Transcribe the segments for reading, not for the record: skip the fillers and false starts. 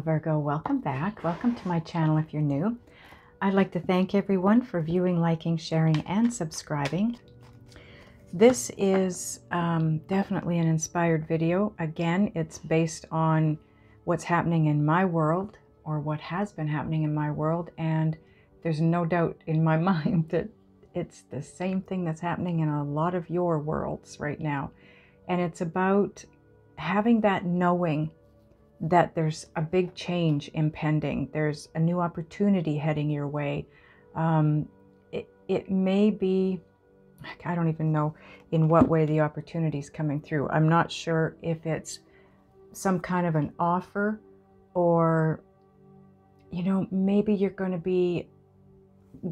Virgo, welcome back. Welcome to my channel if you're new. I'd like to thank everyone for viewing, liking, sharing, and subscribing. This is definitely an inspired video. Again, it's based on what's happening in my world, or what has been happening in my world, and there's no doubt in my mind that it's the same thing that's happening in a lot of your worlds right now. And it's about having that knowing that there's a big change impending. There's a new opportunity heading your way. It may be, I don't even know in what way the opportunity is coming through. I'm not sure if it's some kind of an offer, or, you know, maybe you're going to be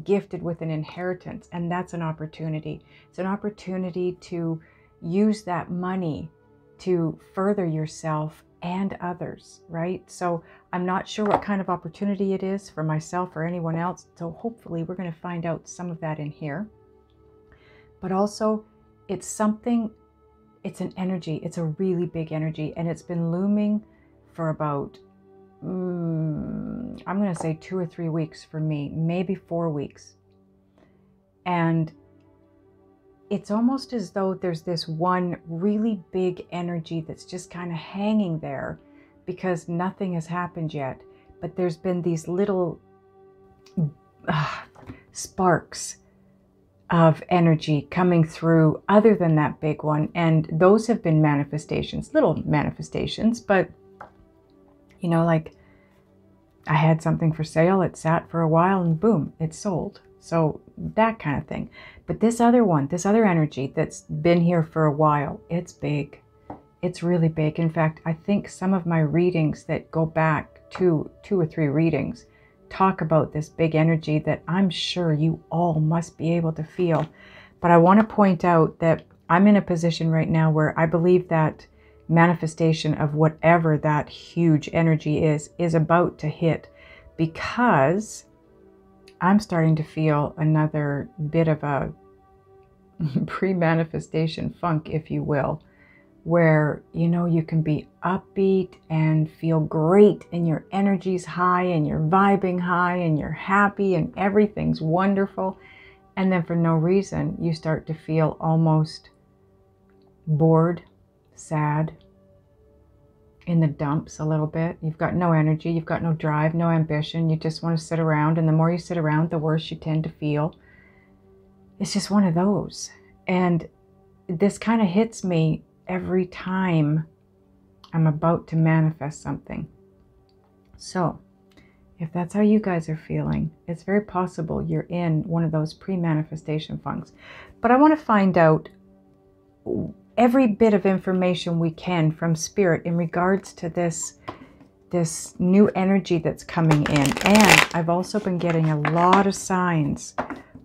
gifted with an inheritance, and that's an opportunity. It's an opportunity to use that money to further yourself and others, right? So I'm not sure what kind of opportunity it is for myself or anyone else. So hopefully we're going to find out some of that in here. But also it's something, it's an energy. It's a really big energy, and it's been looming for about, I'm going to say 2 or 3 weeks for me, maybe 4 weeks. And it's almost as though there's this one really big energy that's just kind of hanging there because nothing has happened yet. But there's been these little sparks of energy coming through other than that big one. And those have been manifestations, little manifestations. But, you know, like I had something for sale, it sat for a while, and boom, it sold. So that kind of thing. But this other one, this other energy that's been here for a while, it's big. It's really big. In fact, I think some of my readings that go back to 2 or 3 readings talk about this big energy that I'm sure you all must be able to feel. But I want to point out that I'm in a position right now where I believe that manifestation of whatever that huge energy is about to hit, because I'm starting to feel another bit of a pre-manifestation funk, if you will, where, you know, you can be upbeat and feel great, and your energy's high, and you're vibing high, and you're happy, and everything's wonderful. And then for no reason, you start to feel almost bored, sad, in the dumps a little bit. You've got no energy, you've got no drive, no ambition. You just want to sit around, and the more you sit around, the worse you tend to feel. It's just one of those. And this kind of hits me every time I'm about to manifest something. So if that's how you guys are feeling, it's very possible you're in one of those pre-manifestation funks. But I want to find out every bit of information we can from Spirit in regards to this new energy that's coming in. And I've also been getting a lot of signs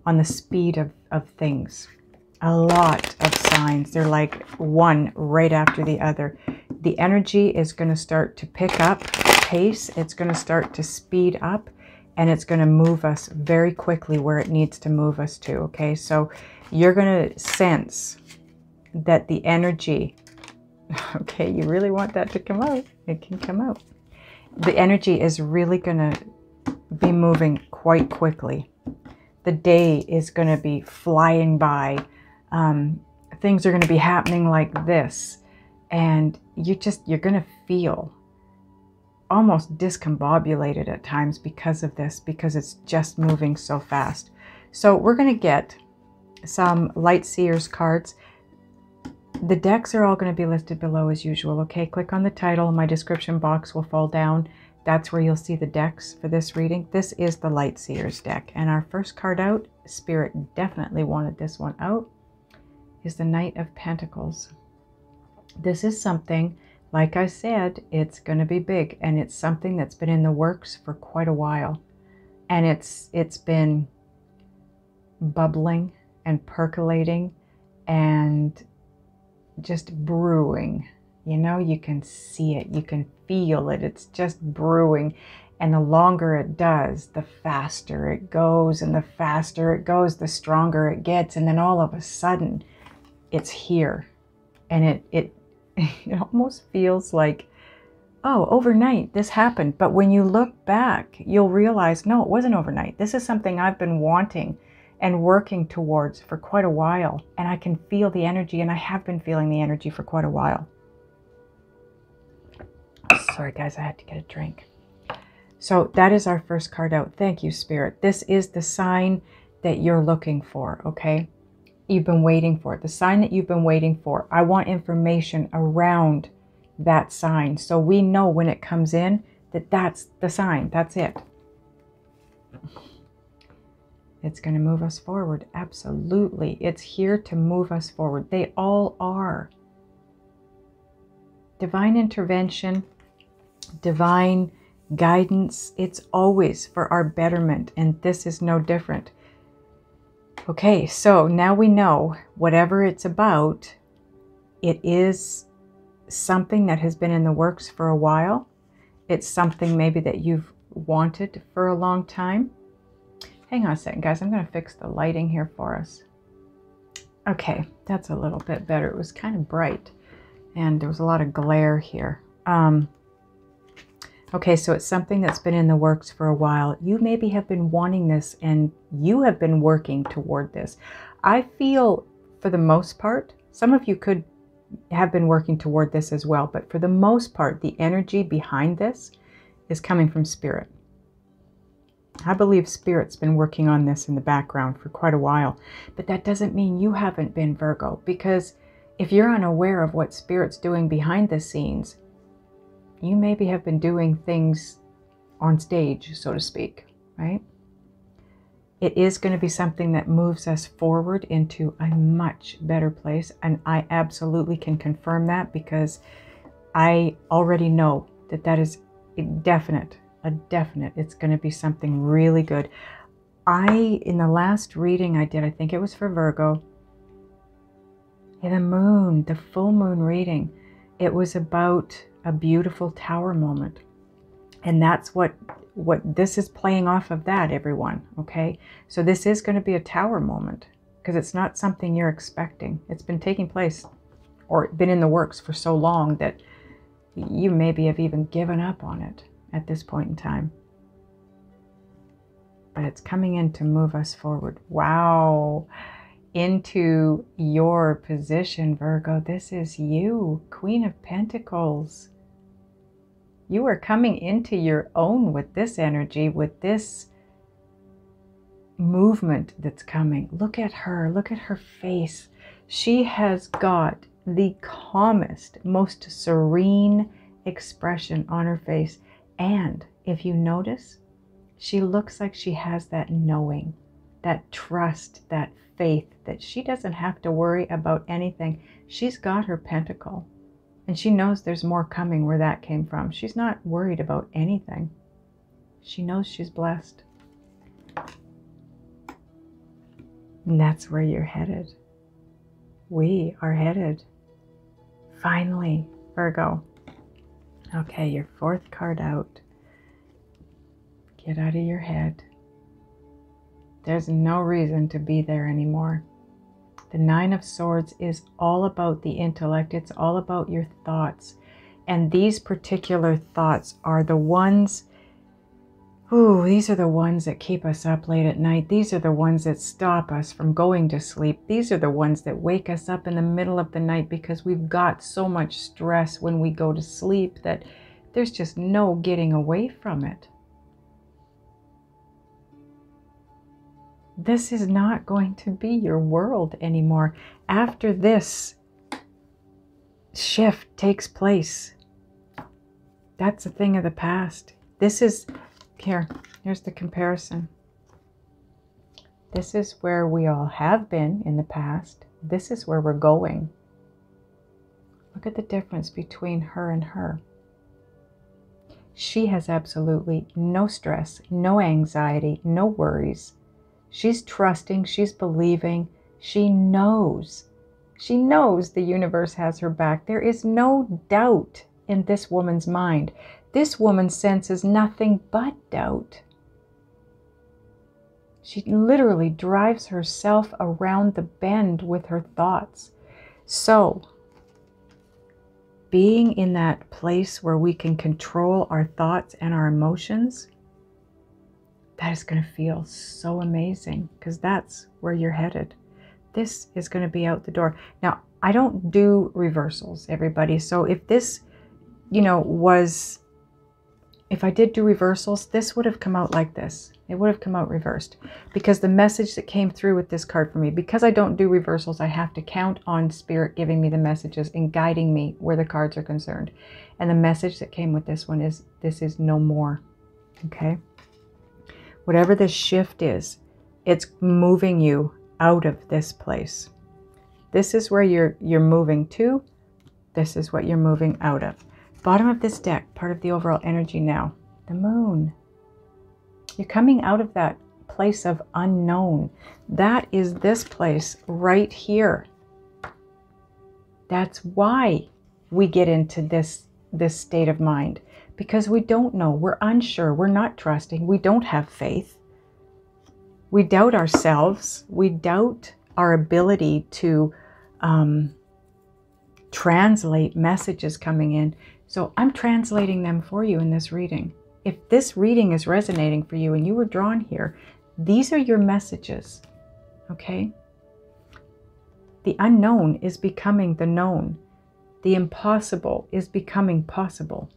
on the speed of things. A lot of signs. They're like one right after the other. The energy is going to start to pick up pace. It's going to start to speed up, and it's going to move us very quickly where it needs to move us to. Okay, so you're going to sense that the energy, okay, you really want that to come out, it can come out. The energy is really going to be moving quite quickly. The day is going to be flying by. Things are going to be happening like this, and you're going to feel almost discombobulated at times because of this, because it's just moving so fast. So we're going to get some Light Seers cards. The decks are all going to be listed below as usual. Okay, click on the title. My description box will fall down. That's where you'll see the decks for this reading. This is the Light Seers deck. And our first card out, Spirit definitely wanted this one out, is the Knight of Pentacles. This is something, like I said, it's going to be big. And it's something that's been in the works for quite a while. And it's been bubbling and percolating and just brewing. You know, you can see it, you can feel it, it's just brewing. And the longer it does, the faster it goes, and the faster it goes, the stronger it gets. And then all of a sudden it's here, and it almost feels like oh, overnight this happened. But when you look back, you'll realize, no, it wasn't overnight. This is something I've been wanting and working towards for quite a while. And I can feel the energy, and I have been feeling the energy for quite a while. Sorry, guys, I had to get a drink. So that is our first card out. Thank you, Spirit. This is the sign that you're looking for, okay? You've been waiting for it. The sign that you've been waiting for. I want information around that sign, so we know when it comes in that that's the sign. That's it. It's going to move us forward. Absolutely. It's here to move us forward. They all are. Divine intervention, divine guidance, it's always for our betterment, and this is no different. Okay, so now we know whatever it's about, it is something that has been in the works for a while. It's something maybe that you've wanted for a long time. Hang on a second, guys. I'm going to fix the lighting here for us. Okay, that's a little bit better. It was kind of bright, and there was a lot of glare here. Okay, so it's something that's been in the works for a while. You maybe have been wanting this, and you have been working toward this. I feel, for the most part, some of you could have been working toward this as well, but for the most part, the energy behind this is coming from Spirit. I believe Spirit's been working on this in the background for quite a while, but that doesn't mean you haven't been, Virgo, because if you're unaware of what Spirit's doing behind the scenes, you maybe have been doing things on stage, so to speak, right? It is going to be something that moves us forward into a much better place. And I absolutely can confirm that, because I already know that that is a definite, it's going to be something really good. In the last reading I did, I think it was for Virgo, in the moon, the full moon reading, it was about a beautiful tower moment. And that's what this is playing off of, that, everyone, okay? So this is going to be a tower moment, because it's not something you're expecting. It's been taking place, or been in the works for so long that you maybe have even given up on it at this point in time. But it's coming in to move us forward. Wow. Into your position, Virgo. This is you, Queen of Pentacles. You are coming into your own with this energy, with this movement that's coming. Look at her face. She has got the calmest, most serene expression on her face. And if you notice, she looks like she has that knowing, that trust, that faith, that she doesn't have to worry about anything. She's got her pentacle. And she knows there's more coming where that came from. She's not worried about anything. She knows she's blessed. And that's where you're headed. We are headed. Finally, Virgo. Okay, your fourth card out. Get out of your head. There's no reason to be there anymore. The Nine of Swords is all about the intellect. It's all about your thoughts. And these particular thoughts are the ones, these are the ones that keep us up late at night. These are the ones that stop us from going to sleep. These are the ones that wake us up in the middle of the night, because we've got so much stress when we go to sleep that there's just no getting away from it. This is not going to be your world anymore. After this shift takes place, that's a thing of the past. This is, here's the comparison. This is where we all have been in the past. This is where we're going. Look at the difference between her and her. She has absolutely no stress, no anxiety, no worries. She's trusting, she's believing, she knows the universe has her back. There is no doubt in this woman's mind. This woman senses nothing but doubt. She literally drives herself around the bend with her thoughts. So, being in that place where we can control our thoughts and our emotions, that is going to feel so amazing, because that's where you're headed. This is going to be out the door. Now, I don't do reversals, everybody. So if this, you know, if I did do reversals, this would have come out like this. It would have come out reversed, because the message that came through with this card for me, because I don't do reversals, I have to count on Spirit giving me the messages and guiding me where the cards are concerned. And the message that came with this one is, this is no more. Okay? Whatever this shift is, it's moving you out of this place. This is where you're moving to. This is what you're moving out of. Bottom of this deck, part of the overall energy now, the moon. You're coming out of that place of unknown. That is this place right here. That's why we get into this state of mind, because we don't know, we're unsure, we're not trusting, we don't have faith. We doubt ourselves, we doubt our ability to translate messages coming in. So I'm translating them for you in this reading. If this reading is resonating for you and you were drawn here, these are your messages, okay? The unknown is becoming the known. The impossible is becoming possible.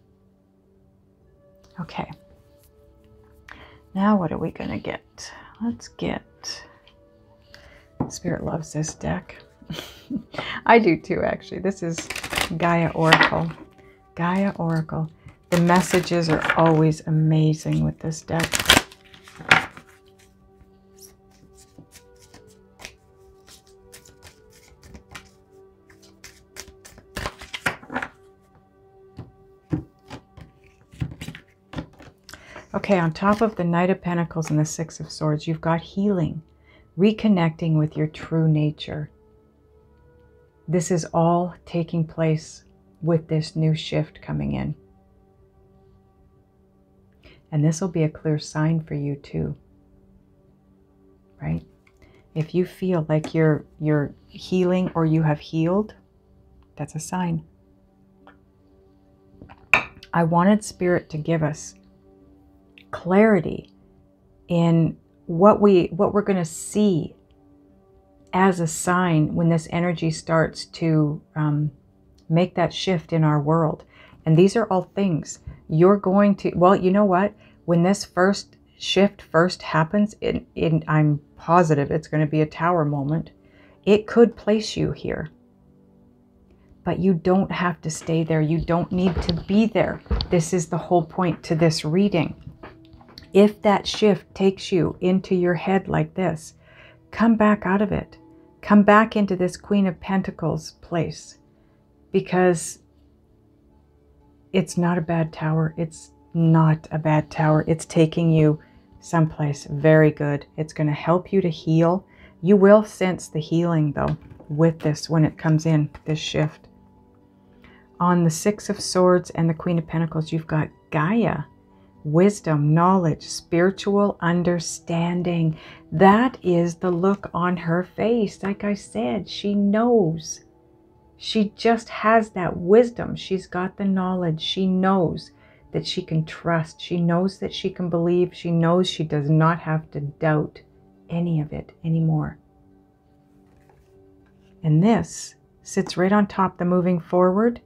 Okay. Now what are we going to get? Let's get... Spirit loves this deck. I do too, actually. This is Gaia Oracle. Gaia Oracle. The messages are always amazing with this deck. Okay, on top of the Knight of Pentacles and the Six of Swords, you've got healing, reconnecting with your true nature. This is all taking place with this new shift coming in. And this will be a clear sign for you too, right? If you feel like you're healing or you have healed, that's a sign. I wanted Spirit to give us clarity in what we're going to see as a sign when this energy starts to make that shift in our world. And these are all things you're going to, well, you know what? When this first shift first happens, I'm positive it's going to be a tower moment. It could place you here. But you don't have to stay there. You don't need to be there. This is the whole point to this reading. If that shift takes you into your head like this, come back out of it. Come back into this Queen of Pentacles place, because it's not a bad tower. It's not a bad tower. It's taking you someplace very good. It's going to help you to heal. You will sense the healing though with this when it comes in, this shift. On the Six of Swords and the Queen of Pentacles, you've got Gaia. Wisdom, knowledge, spiritual understanding. That is the look on her face. Like I said, she knows. She just has that wisdom. She's got the knowledge. She knows that she can trust. She knows that she can believe. She knows she does not have to doubt any of it anymore. And this sits right on top, the moving forward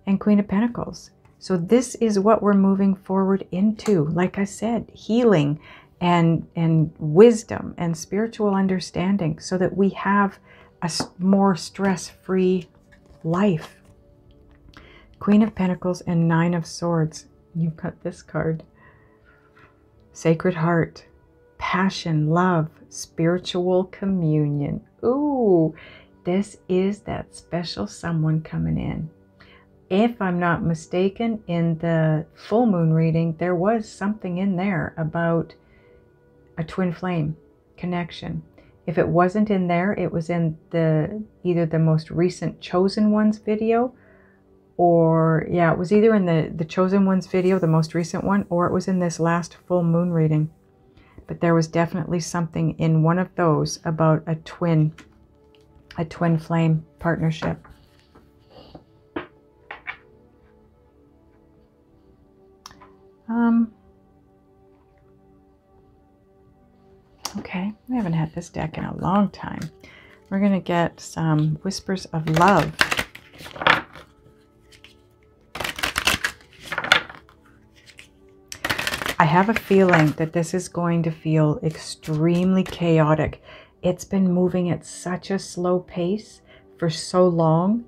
and Queen of Pentacles. So this is what we're moving forward into. Like I said, healing and wisdom and spiritual understanding, so that we have a more stress-free life. Queen of Pentacles and Nine of Swords. You've got this card. Sacred Heart, passion, love, spiritual communion. Ooh, this is that special someone coming in. If I'm not mistaken, in the full moon reading, there was something in there about a twin flame connection. If it wasn't in there, it was in either the most recent Chosen Ones video, or yeah, it was either in the Chosen Ones video, the most recent one, or it was in this last full moon reading. But there was definitely something in one of those about a twin flame partnership. Okay, we haven't had this deck in a long time. We're going to get some whispers of love. I have a feeling that this is going to feel extremely chaotic. It's been moving at such a slow pace for so long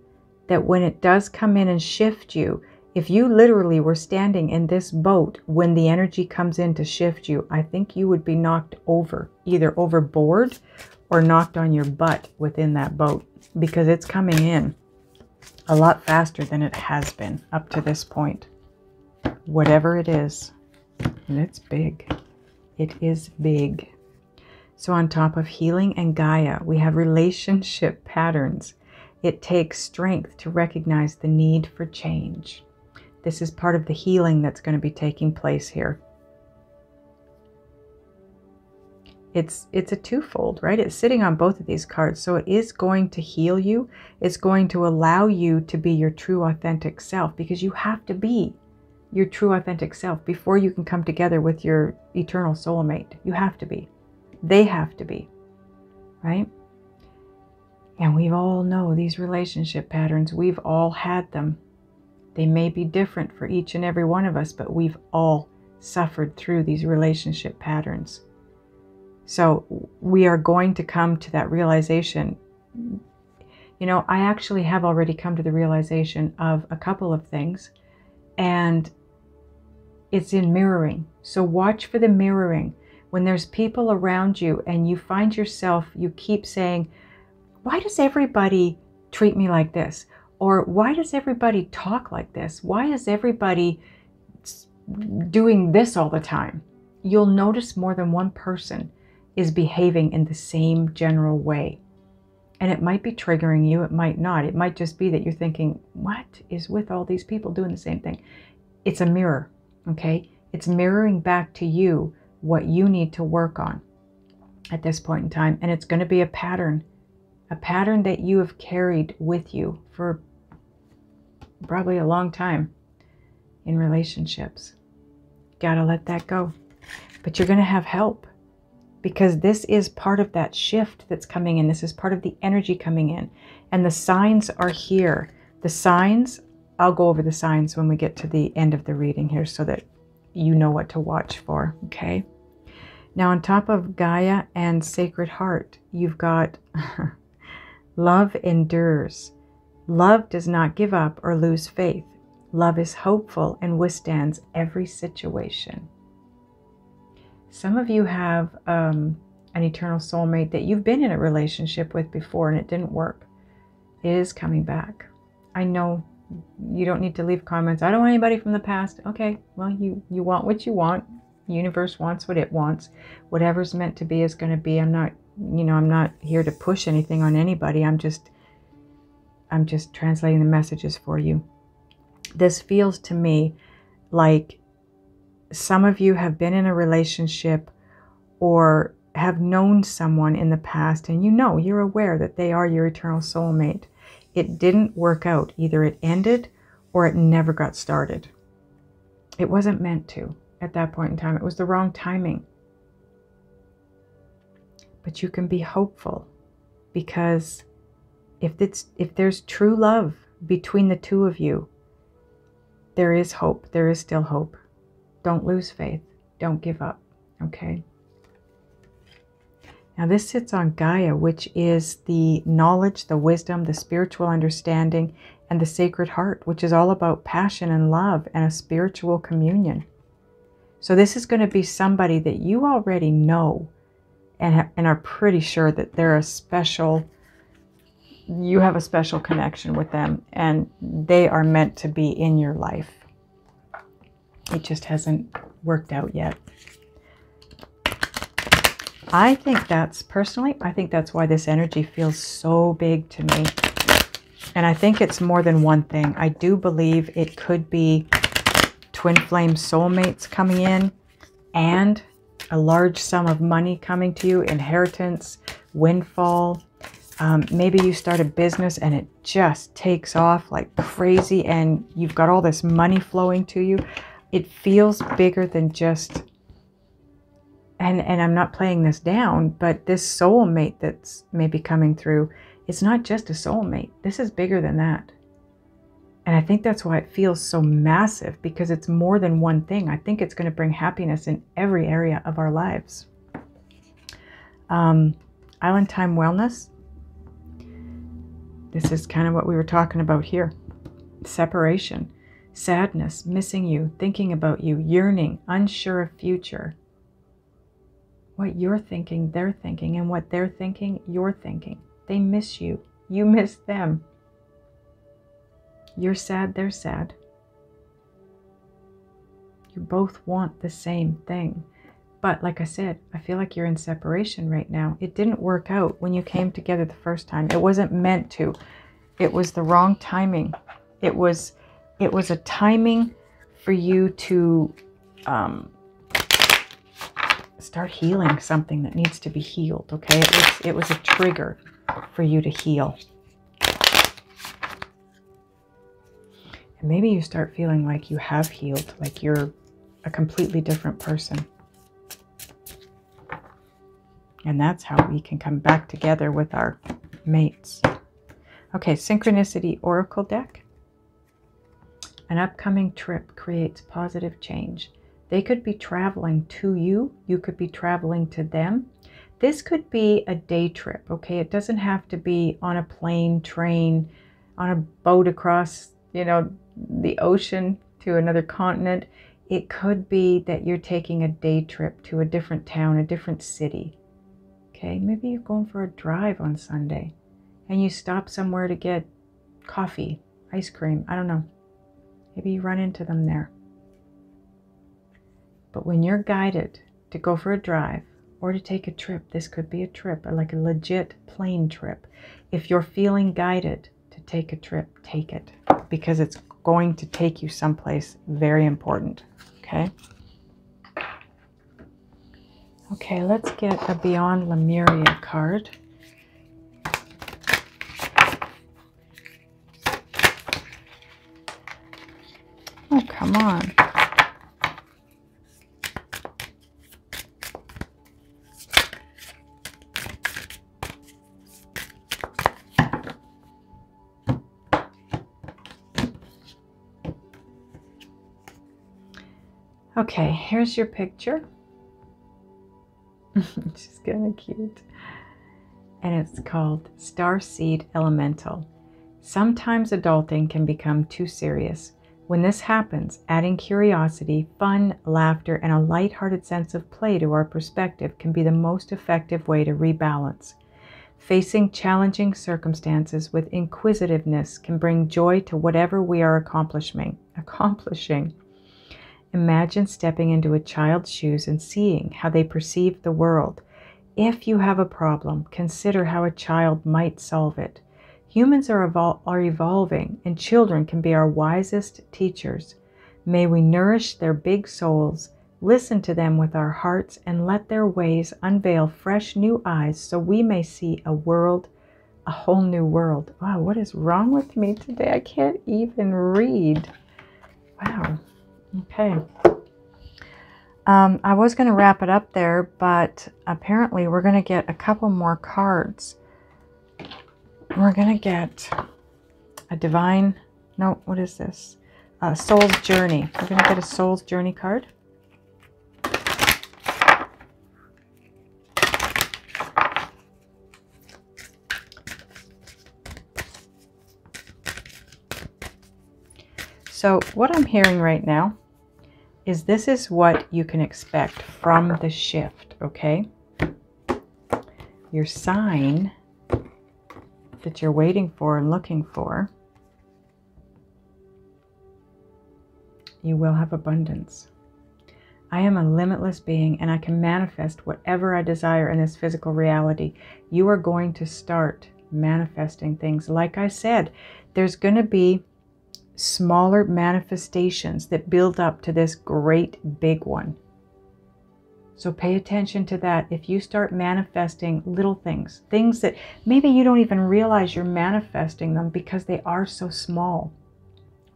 that when it does come in and shift you, if you literally were standing in this boat when the energy comes in to shift you, I think you would be knocked over, either overboard or knocked on your butt within that boat, because it's coming in a lot faster than it has been up to this point. Whatever it is, and it's big. It is big. So on top of healing and Gaia, we have relationship patterns. It takes strength to recognize the need for change. This is part of the healing that's going to be taking place here. It's a twofold, right? It's sitting on both of these cards. So it is going to heal you. It's going to allow you to be your true authentic self, because you have to be your true authentic self before you can come together with your eternal soulmate. You have to be. They have to be, right? And we all know these relationship patterns. We've all had them. They may be different for each and every one of us, but we've all suffered through these relationship patterns. So we are going to come to that realization. You know, I actually have already come to the realization of a couple of things, and it's in mirroring. So watch for the mirroring. When there's people around you and you find yourself, you keep saying, why does everybody treat me like this? Or why does everybody talk like this? Why is everybody doing this all the time? You'll notice more than one person is behaving in the same general way. And it might be triggering you, it might not. It might just be that you're thinking, what is with all these people doing the same thing? It's a mirror, okay? It's mirroring back to you what you need to work on at this point in time. And it's going to be a pattern that you have carried with you for probably a long time in relationships. Gotta let that go. But you're going to have help, because this is part of that shift that's coming in. This is part of the energy coming in. And the signs are here. The signs, I'll go over the signs when we get to the end of the reading here so that you know what to watch for, okay? Now on top of Gaia and Sacred Heart, you've got love endures. Love does not give up or lose faith. Love is hopeful and withstands every situation. Some of you have an eternal soulmate that you've been in a relationship with before and it didn't work. It is coming back. I know you don't need to leave comments. I don't want anybody from the past. Okay, well, you want what you want. The universe wants what it wants. Whatever's meant to be is going to be. I'm not here to push anything on anybody. I'm just translating the messages for you. This feels to me like some of you have been in a relationship or have known someone in the past, and you're aware that they are your eternal soulmate. It didn't work out. Either it ended or it never got started. It wasn't meant to at that point in time. It was the wrong timing. But you can be hopeful, because if there's true love between the two of you, there is hope. There is still hope. Don't lose faith. Don't give up. Okay? Now this sits on Gaia, which is the knowledge, the wisdom, the spiritual understanding, and the Sacred Heart, which is all about passion and love and a spiritual communion. So this is going to be somebody that you already know and are pretty sure that they're you have a special connection with them, and they are meant to be in your life. It just hasn't worked out yet. I think that's why this energy feels so big to me. And I think it's more than one thing. I do believe it could be twin flame soulmates coming in, and a large sum of money coming to you, inheritance, windfall. Maybe you start a business and it just takes off like crazy and you've got all this money flowing to you. It feels bigger than just and I'm not playing this down, but this soulmate that's maybe coming through, it's not just a soulmate. This is bigger than that. And I think that's why it feels so massive, because it's more than one thing. I think it's going to bring happiness in every area of our lives. Island Time Wellness. This is kind of what we were talking about here. Separation, sadness, missing you, thinking about you, yearning, unsure of future. What you're thinking, they're thinking, and what they're thinking, you're thinking. They miss you. You miss them. You're sad, they're sad. You both want the same thing. But like I said, I feel like you're in separation right now. It didn't work out when you came together the first time. It wasn't meant to. It was the wrong timing. It was a timing for you to start healing something that needs to be healed, okay? It was a trigger for you to heal. And maybe you start feeling like you have healed, like you're a completely different person. And that's how we can come back together with our mates. Okay, Synchronicity Oracle deck. An upcoming trip creates positive change. They could be traveling to you. You could be traveling to them. This could be a day trip, okay? It doesn't have to be on a plane, train, on a boat across, the ocean to another continent. It could be that you're taking a day trip to a different town, a different city. Okay, maybe you're going for a drive on Sunday and you stop somewhere to get coffee, ice cream, I don't know. Maybe you run into them there. But when you're guided to go for a drive or to take a trip, this could be a trip, like a legit plane trip. If you're feeling guided to take a trip, take it, because it's going to take you someplace very important, okay? Okay, let's get a Beyond Lemuria card. Oh, come on. Okay, here's your picture. She's kind of cute. And it's called Starseed Elemental. Sometimes adulting can become too serious. When this happens, adding curiosity, fun, laughter, and a lighthearted sense of play to our perspective can be the most effective way to rebalance. Facing challenging circumstances with inquisitiveness can bring joy to whatever we are accomplishing. Imagine stepping into a child's shoes and seeing how they perceive the world. If you have a problem, consider how a child might solve it. Humans are evolving, and children can be our wisest teachers. May we nourish their big souls, listen to them with our hearts, and let their ways unveil fresh new eyes so we may see a world, a whole new world. Wow, what is wrong with me today? I can't even read. Wow. Okay. I was going to wrap it up there, but apparently we're going to get a couple more cards. We're going to get a divine, no, what is this? Soul's Journey. We're going to get a Soul's Journey card. So what I'm hearing right now is this is what you can expect from the shift, okay? Your sign that you're waiting for and looking for, you will have abundance. I am a limitless being and I can manifest whatever I desire in this physical reality. You are going to start manifesting things. Like I said, there's going to be smaller manifestations that build up to this great big one. So pay attention to that. If you start manifesting little things, things that maybe you don't even realize you're manifesting them because they are so small,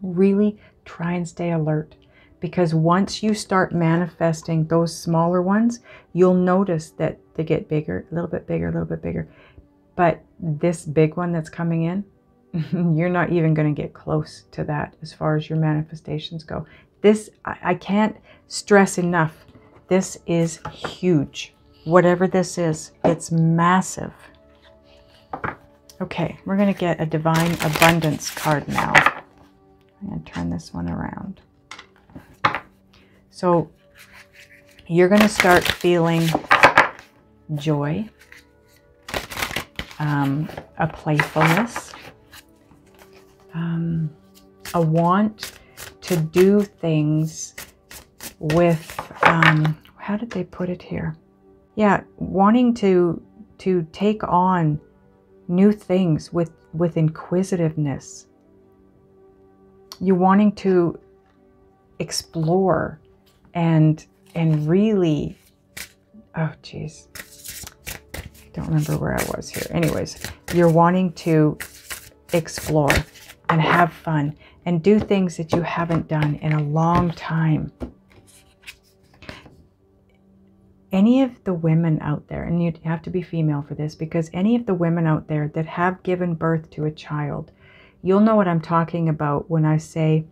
really try and stay alert, Because once you start manifesting those smaller ones, you'll notice that they get bigger, a little bit bigger, a little bit bigger. But this big one that's coming in, you're not even going to get close to that as far as your manifestations go. This, I can't stress enough. This is huge. Whatever this is, it's massive. Okay, we're going to get a Divine Abundance card now. I'm going to turn this one around. So you're going to start feeling joy, a playfulness, a want to do things with, how did they put it here? Yeah, wanting to take on new things with inquisitiveness. You're wanting to explore and really, oh geez, don't remember where I was here. Anyways, you're wanting to explore and have fun and do things that you haven't done in a long time. Any of the women out there, and you have to be female for this, because any of the women out there that have given birth to a child, you'll know what I'm talking about when I say,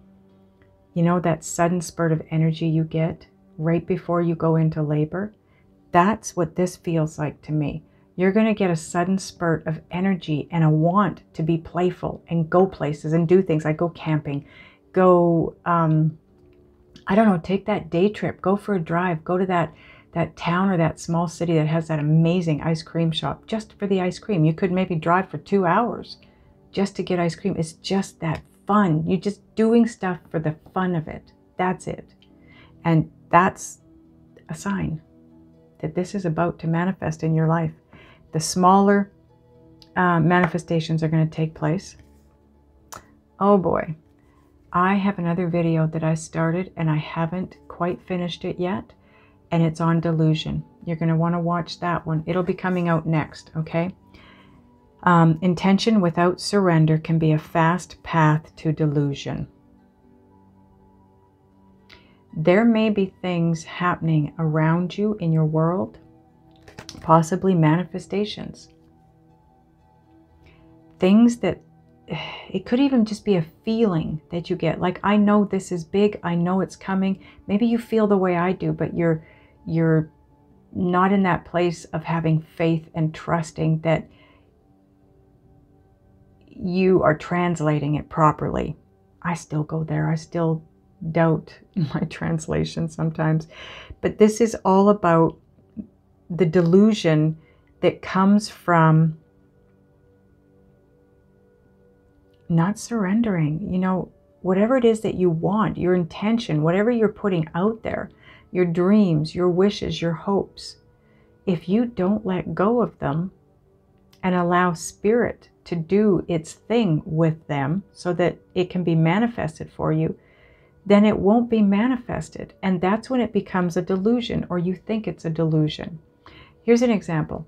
you know, that sudden spurt of energy you get right before you go into labor. That's what this feels like to me. You're going to get a sudden spurt of energy and a want to be playful and go places and do things like go camping, go, I don't know, take that day trip, go for a drive, go to that town or that small city that has that amazing ice cream shop just for the ice cream. You could maybe drive for 2 hours just to get ice cream. It's just that fun. You're just doing stuff for the fun of it. That's it. And that's a sign that this is about to manifest in your life. The smaller manifestations are going to take place. Oh boy. I have another video that I started and I haven't quite finished it yet. And it's on delusion. You're going to want to watch that one. It'll be coming out next, okay? Intention without surrender can be a fast path to delusion. There may be things happening around you in your world, possibly manifestations. Things that, it could even just be a feeling that you get. Like, I know this is big. I know it's coming. Maybe you feel the way I do, but you're not in that place of having faith and trusting that you are translating it properly. I still go there. I still doubt my translation sometimes. But this is all about the delusion that comes from not surrendering. You know, whatever it is that you want, your intention, whatever you're putting out there, your dreams, your wishes, your hopes, if you don't let go of them and allow spirit to do its thing with them so that it can be manifested for you, then it won't be manifested. And that's when it becomes a delusion, or you think it's a delusion. Here's an example.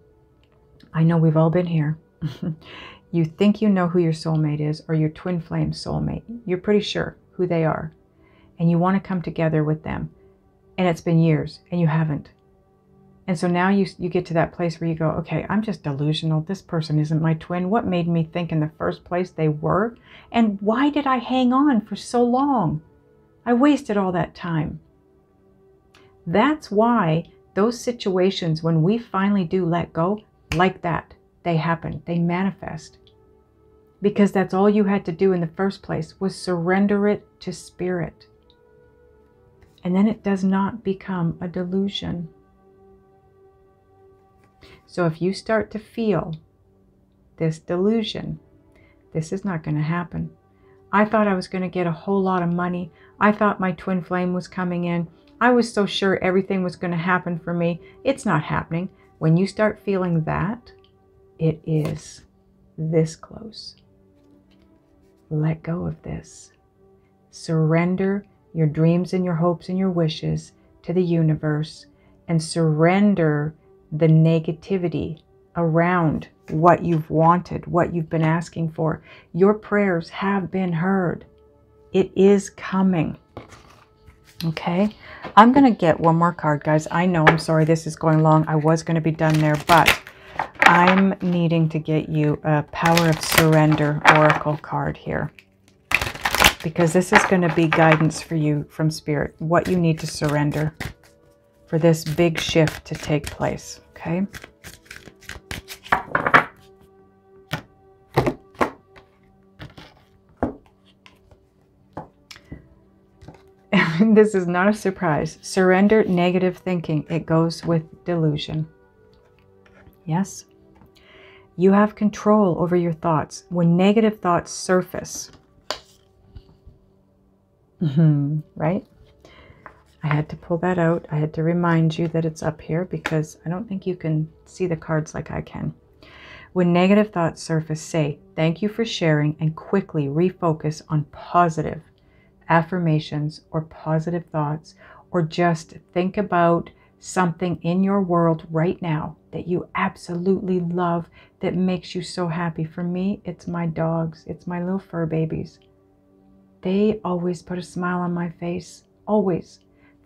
I know we've all been here. You think you know who your soulmate is, or your twin flame soulmate. You're pretty sure who they are. And you want to come together with them. And it's been years and you haven't. And so now you get to that place where you go, okay, I'm just delusional. This person isn't my twin. What made me think in the first place they were? And why did I hang on for so long? I wasted all that time. That's why those situations, when we finally do let go, like that, they happen, they manifest. Because that's all you had to do in the first place, was surrender it to spirit. And then it does not become a delusion. So if you start to feel this delusion, this is not going to happen. I thought I was going to get a whole lot of money. I thought my twin flame was coming in. I was so sure everything was going to happen for me. It's not happening. When you start feeling that, it is this close. Let go of this. Surrender your dreams and your hopes and your wishes to the universe, and surrender the negativity around what you've wanted, what you've been asking for. Your prayers have been heard. It is coming. Okay, I'm going to get one more card, guys. I know, I'm sorry this is going long. I was going to be done there, but I'm needing to get you a Power of Surrender Oracle card here, because this is going to be guidance for you from Spirit, what you need to surrender for this big shift to take place, okay? This is not a surprise. Surrender negative thinking. It goes with delusion. Yes? You have control over your thoughts. When negative thoughts surface, right? I had to pull that out. I had to remind you that it's up here because I don't think you can see the cards like I can. When negative thoughts surface, say, thank you for sharing, and quickly refocus on positive affirmations or positive thoughts, or just think about something in your world right now that you absolutely love, that makes you so happy. For me, it's my dogs. It's my little fur babies. They always put a smile on my face. Always.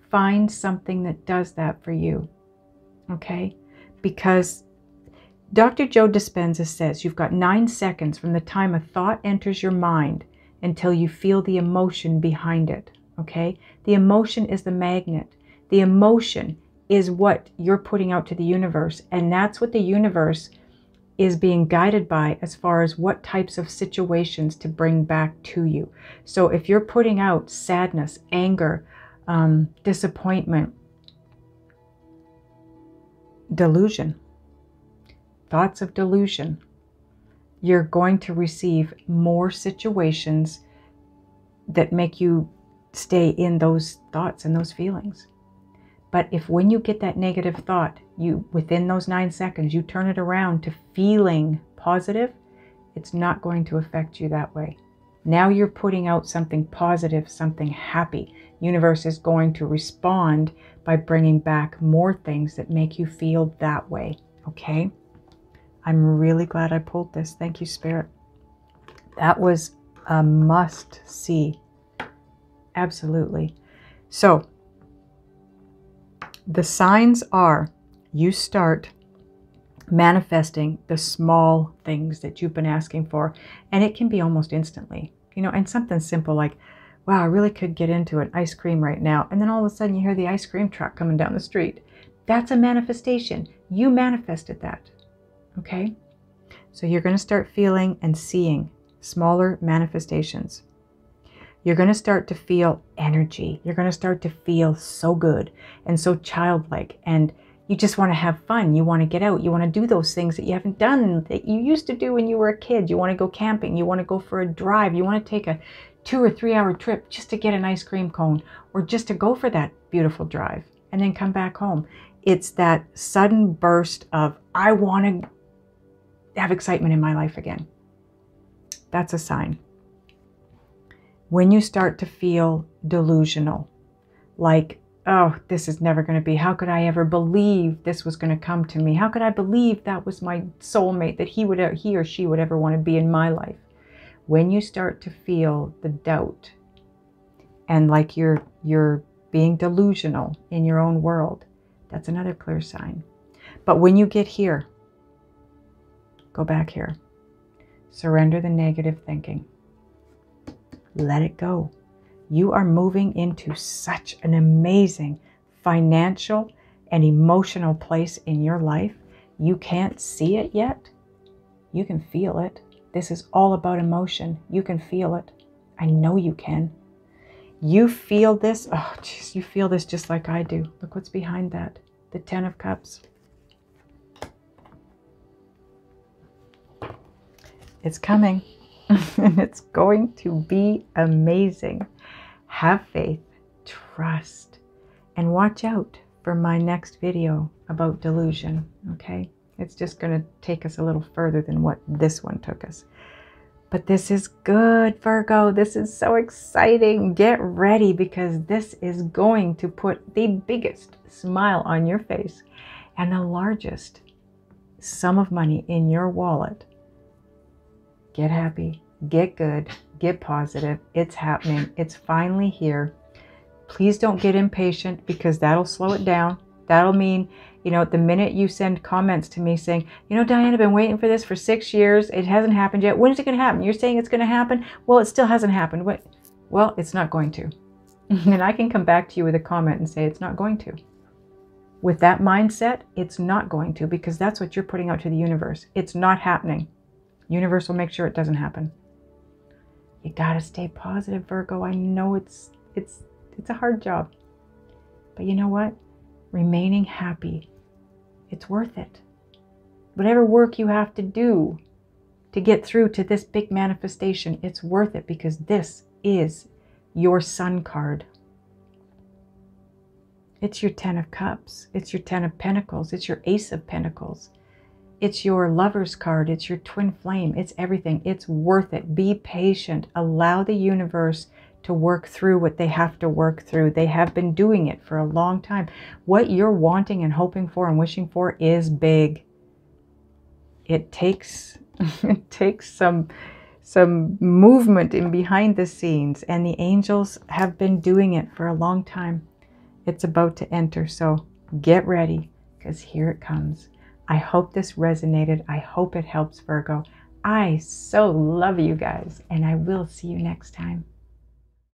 Find something that does that for you. Okay? Because Dr. Joe Dispenza says you've got 9 seconds from the time a thought enters your mind until you feel the emotion behind it, okay? The emotion is the magnet. The emotion is what you're putting out to the universe, and that's what the universe is being guided by as far as what types of situations to bring back to you. So if you're putting out sadness, anger, disappointment, delusion, thoughts of delusion, you're going to receive more situations that make you stay in those thoughts and those feelings. But if when you get that negative thought, you within those 9 seconds, you turn it around to feeling positive, it's not going to affect you that way. Now you're putting out something positive, something happy. Universe is going to respond by bringing back more things that make you feel that way, okay? I'm really glad I pulled this. Thank you, Spirit. That was a must-see. Absolutely. So, the signs are you start manifesting the small things that you've been asking for, and it can be almost instantly. You know, and something simple like, wow, I really could get into an ice cream right now. And then all of a sudden you hear the ice cream truck coming down the street. That's a manifestation. You manifested that. Okay, so you're going to start feeling and seeing smaller manifestations. You're going to start to feel energy. You're going to start to feel so good and so childlike, and you just want to have fun. You want to get out. You want to do those things that you haven't done that you used to do when you were a kid. You want to go camping. You want to go for a drive. You want to take a 2 or 3 hour trip just to get an ice cream cone, or just to go for that beautiful drive and then come back home. It's that sudden burst of, I want to have excitement in my life again. That's a sign. When you start to feel delusional, like, oh, this is never going to be, how could I ever believe this was going to come to me? How could I believe that was my soulmate, that he or she would ever want to be in my life? When you start to feel the doubt and like you're being delusional in your own world, that's another clear sign. But when you get here, go back here. Surrender the negative thinking. Let it go. You are moving into such an amazing financial and emotional place in your life. You can't see it yet. You can feel it. This is all about emotion. You can feel it. I know you can. You feel this. Oh, geez, you feel this just like I do. Look what's behind that. The 10 of Cups. It's coming. And it's going to be amazing. Have faith, trust, and watch out for my next video about delusion, okay? It's just going to take us a little further than what this one took us. But this is good, Virgo. This is so exciting. Get ready, because this is going to put the biggest smile on your face and the largest sum of money in your wallet. Get happy, get good, get positive. It's happening. It's finally here. Please don't get impatient, because that'll slow it down. That'll mean, you know, the minute you send comments to me saying, you know, Diane, I've been waiting for this for 6 years. It hasn't happened yet. When is it going to happen? You're saying it's going to happen? Well, it still hasn't happened. What? Well, it's not going to. And I can come back to you with a comment and say it's not going to. With that mindset, it's not going to, because that's what you're putting out to the universe. It's not happening. Universe will make sure it doesn't happen. You got to stay positive, Virgo. I know it's a hard job. But you know what? Remaining happy, it's worth it. Whatever work you have to do to get through to this big manifestation, it's worth it, because this is your Sun card. It's your 10 of Cups. It's your 10 of Pentacles. It's your Ace of Pentacles. It's your Lover's card. It's your Twin Flame. It's everything. It's worth it. Be patient. Allow the universe to work through what they have to work through. They have been doing it for a long time. What you're wanting and hoping for and wishing for is big. It takes some movement in behind the scenes, and the angels have been doing it for a long time. It's about to enter, so get ready, because here it comes. I hope this resonated. I hope it helps, Virgo. I so love you guys, and I will see you next time.